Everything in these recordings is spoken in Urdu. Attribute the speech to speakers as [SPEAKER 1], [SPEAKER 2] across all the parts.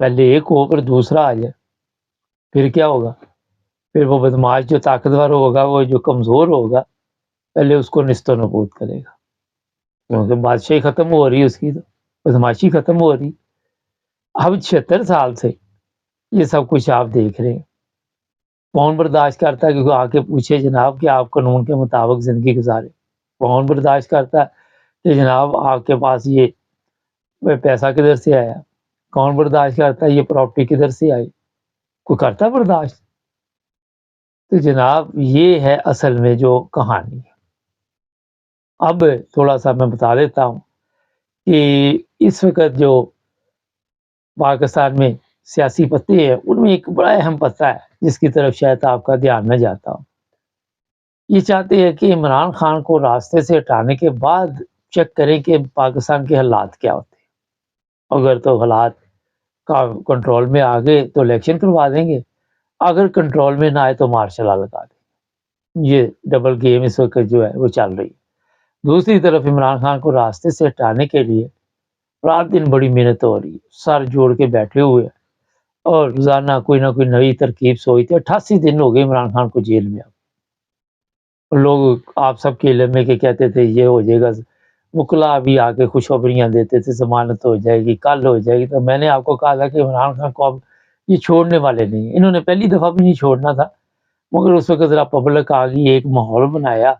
[SPEAKER 1] پہلے ایک ہو پھر دوسرا آ جائے، پھر کیا ہوگا؟ پھر وہ بدماش جو طاقتور ہوگا، وہ جو کمزور ہوگا، پہلے اس کو نیست و نابود کرے گا، کیونکہ بادشاہی ختم ہو رہی ہے اس کی، تو بدماشی ختم ہو رہی۔ اب 76 سال سے یہ سب کچھ آپ دیکھ رہے ہیں۔ کون برداشت کرتا ہے کہ کوئی آ کے پوچھے جناب کہ آپ قانون کے مطابق زندگی گزارے؟ کون برداشت کرتا ہے کہ جناب آپ کے پاس یہ پیسہ کدھر سے آیا؟ کون برداشت کرتا ہے یہ پراپرٹی کدھر سے آئی؟ کوئی کرتا ہے برداشت؟ تو جناب یہ ہے اصل میں جو کہانی ہے۔ اب تھوڑا سا میں بتا دیتا ہوں کہ اس وقت جو پاکستان میں سیاسی پتے ہیں، ان میں ایک بڑا اہم پتہ ہے جس کی طرف شاید آپ کا دھیان نہ جاتا ہو۔ یہ چاہتے ہیں کہ عمران خان کو راستے سے ہٹانے کے بعد چیک کریں کہ پاکستان کے حالات کیا ہوتے ہیں۔ اگر تو حالات کا کنٹرول میں آ گئے تو الیکشن کروا دیں گے، اگر کنٹرول میں نہ آئے تو مارشل لا لگا دیں گے۔ یہ ڈبل گیم اس وقت جو ہے وہ چل رہی ہے۔ دوسری طرف عمران خان کو راستے سے ہٹانے کے لیے رات دن بڑی محنت ہو رہی ہے، سر جوڑ کے بیٹھے ہوئے ہیں اور روزانہ کوئی نہ کوئی نئی ترکیب سوچتے۔ 88 دن ہو گئے عمران خان کو جیل میں۔ لوگ آپ سب کے علم میں کہ کہتے تھے یہ ہو جائے گا، وکلا بھی آ کے خوشخبریاں دیتے تھے ضمانت ہو جائے گی، کل ہو جائے گی۔ تو میں نے آپ کو کہا تھا کہ عمران خان کو اب یہ چھوڑنے والے نہیں ہیں، انہوں نے پہلی دفعہ بھی نہیں چھوڑنا تھا، مگر اس وقت ذرا پبلک آ گئی، ایک ماحول بنایا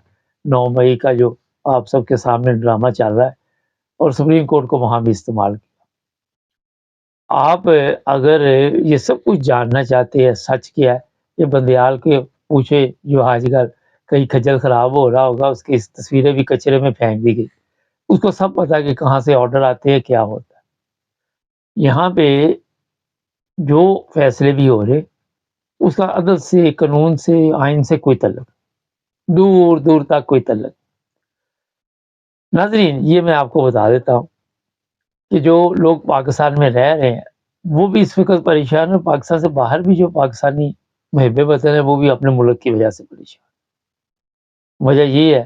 [SPEAKER 1] 9 مئی کا جو آپ سب کے سامنے ڈرامہ چل رہا ہے، اور سپریم کورٹ کو وہاں بھی استعمال کیا۔ آپ اگر یہ سب کچھ جاننا چاہتے ہیں سچ کیا ہے، یہ بندیال کے پوچھے جو آج کل کہیں کھجل خراب ہو رہا ہوگا، اس کی تصویریں بھی کچرے میں پھینک دی گئی، اس کو سب پتا کہ کہاں سے آرڈر آتے ہیں، کیا ہوتا ہے۔ یہاں پہ جو فیصلے بھی ہو رہے اس کا عدل سے، قانون سے، آئین سے کوئی تعلق، دور دور تک کوئی تعلق۔ ناظرین یہ میں آپ کو بتا دیتا ہوں کہ جو لوگ پاکستان میں رہ رہے ہیں وہ بھی اس وقت پریشان ہیں، پاکستان سے باہر بھی جو پاکستانی محب وطن ہیں وہ بھی اپنے ملک کی وجہ سے پریشان۔ وجہ یہ ہے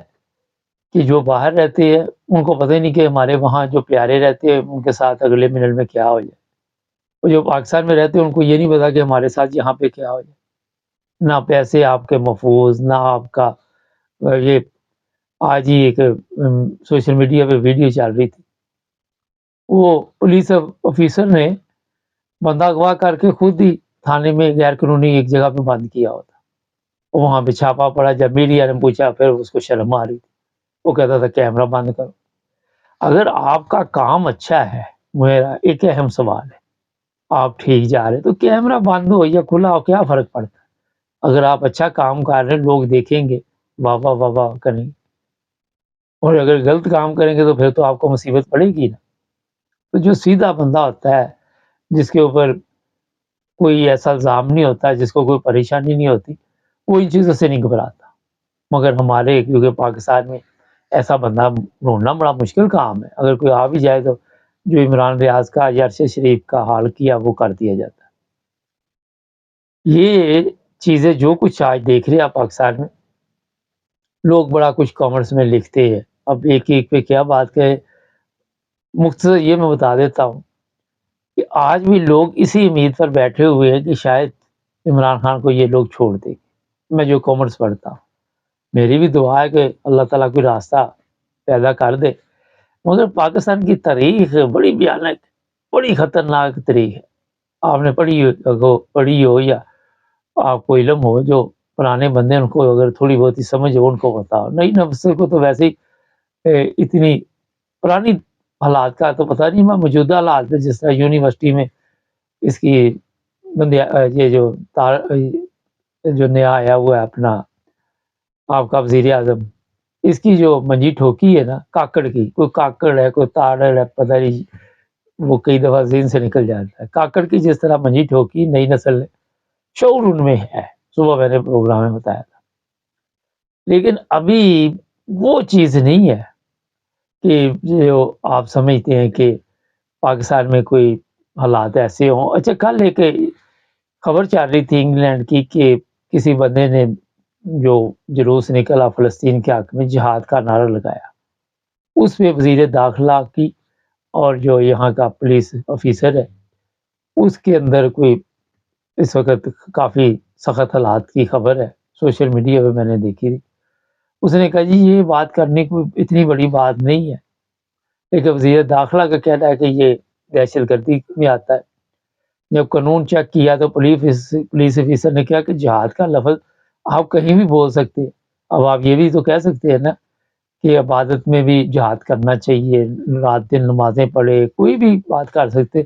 [SPEAKER 1] کہ جو باہر رہتے ہیں ان کو پتہ ہی نہیں کہ ہمارے وہاں جو پیارے رہتے ہیں ان کے ساتھ اگلے منٹ میں کیا ہو جائے، اور جو پاکستان میں رہتے ہیں ان کو یہ نہیں پتا کہ ہمارے ساتھ یہاں پہ کیا ہو جائے۔ نہ پیسے آپ کے محفوظ، نہ آپ کا یہ آج ہی ایک سوشل میڈیا پہ ویڈیو چل رہی تھی، وہ پولیس آفیسر نے بندہ اغوا کر کے خود ہی تھانے میں غیر قانونی ایک جگہ پہ بند کیا ہوتا، وہاں پہ چھاپا پڑا، جب میڈیا نے پوچھا پھر اس کو شرم آ رہی تھی، وہ کہتا تھا کیمرہ بند کرو۔ اگر آپ کا کام اچھا ہے، میرا ایک اہم سوال ہے، آپ ٹھیک جا رہے تو کیمرہ بند ہو یا کھلا ہو کیا فرق پڑتا ہے؟ اگر آپ اچھا کام کر رہے ہیں لوگ دیکھیں گے، واہ واہ واہ واہ کریں گے، اور اگر غلط کام کریں گے تو پھر تو آپ کو مصیبت پڑے گی نا۔ تو جو سیدھا بندہ ہوتا ہے جس کے اوپر کوئی ایسا الزام نہیں ہوتا، جس کو کوئی پریشانی نہیں ہوتی، وہ ان چیزوں سے نہیں گھبراتا۔ مگر ہمارے کیونکہ پاکستان میں ایسا بندہ ڈھونڈنا بڑا مشکل کام ہے، اگر کوئی آ بھی جائے تو جو عمران ریاض کا یا ارشد شریف کا حال کیا وہ کر دیا جاتا ہے۔ یہ چیزیں جو کچھ آج دیکھ رہے ہیں آپ پاکستان میں، لوگ بڑا کچھ کامنٹس میں لکھتے ہیں، اب ایک ایک پہ کیا بات کہے، مختصر یہ میں بتا دیتا ہوں کہ آج بھی لوگ اسی امید پر بیٹھے ہوئے ہیں کہ شاید عمران خان کو یہ لوگ چھوڑ دیں۔ میں جو کامنٹس پڑھتا ہوں، میری بھی دعا ہے کہ اللہ تعالیٰ کوئی راستہ پیدا کر دے، مگر پاکستان کی تاریخ بڑی بھیانک، بڑی خطرناک تاریخ ہے۔ آپ نے پڑھی ہو یا آپ کو علم ہو، جو پرانے بندے ان کو اگر تھوڑی بہت ہی سمجھ ہو ان کو بتاؤ، نئی نسل کو تو ویسے ہی اتنی پرانی حالات کا تو پتہ نہیں، میں موجودہ حالات میں جس طرح یونیورسٹی میں اس کی یہ جو نیا آیا ہوا ہے اپنا آپ کا وزیر اعظم، اس کی جو منجی ٹھوکی ہے نا کاکڑ کی، کوئی کاکڑ ہے کوئی تاڑ ہے پتہ نہیں، وہ کئی دفعہ ذہن سے نکل جاتا ہے، کاکڑ کی جس طرح منجی ٹھوکی نئی نسل نے، شعور ان میں ہے، صبح میں نے پروگرام میں بتایا تھا، لیکن ابھی وہ چیز نہیں ہے کہ جو آپ سمجھتے ہیں کہ پاکستان میں کوئی حالات ایسے ہوں۔ اچھا کل ایک خبر چل رہی تھی انگلینڈ کی کہ کسی بندے نے جو جلوس نکلا فلسطین کے حق میں جہاد کا نعرہ لگایا، اس پہ وزیر داخلہ کی اور جو یہاں کا پولیس آفیسر ہے اس کے اندر کوئی اس وقت کافی سخت حالات کی خبر ہے، سوشل میڈیا پہ میں نے دیکھی تھی۔ اس نے کہا جی یہ بات کرنے کوئی اتنی بڑی بات نہیں ہے، لیکن وزیر داخلہ کا کہنا ہے کہ یہ دہشت گردی میں آتا ہے۔ جب قانون چیک کیا تو پولیس افیسر نے کہا کہ جہاد کا لفظ آپ کہیں بھی بول سکتے ہیں، اب آپ یہ بھی تو کہہ سکتے ہیں نا کہ عبادت میں بھی جہاد کرنا چاہیے، رات دن نمازیں پڑھے، کوئی بھی بات کر سکتے،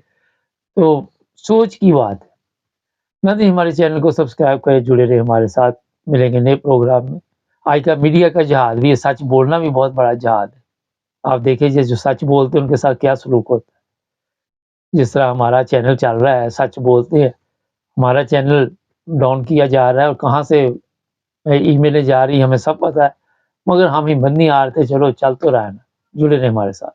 [SPEAKER 1] تو سوچ کی بات ہے۔ نہ ہمارے چینل کو سبسکرائب کریں، جڑے رہے ہمارے ساتھ، ملیں گے نئے پروگرام میں۔ آج کا میڈیا کا جہاد بھی ہے، سچ بولنا بھی بہت بڑا جہاد ہے۔ آپ دیکھیں جو سچ بولتے ہیں ان کے ساتھ کیا سلوک ہوتا ہے۔ جس طرح ہمارا چینل چل رہا ہے، سچ بولتے ہیں، ہمارا چینل ڈاؤن کیا جا رہا ہے اور کہاں سے ای میلیں جا رہی ہیں ہمیں سب پتہ ہے، مگر ہم ہمت نہیں ہارتے، چلو چل تو رہا ہے نا، جڑے رہے ہمارے ساتھ۔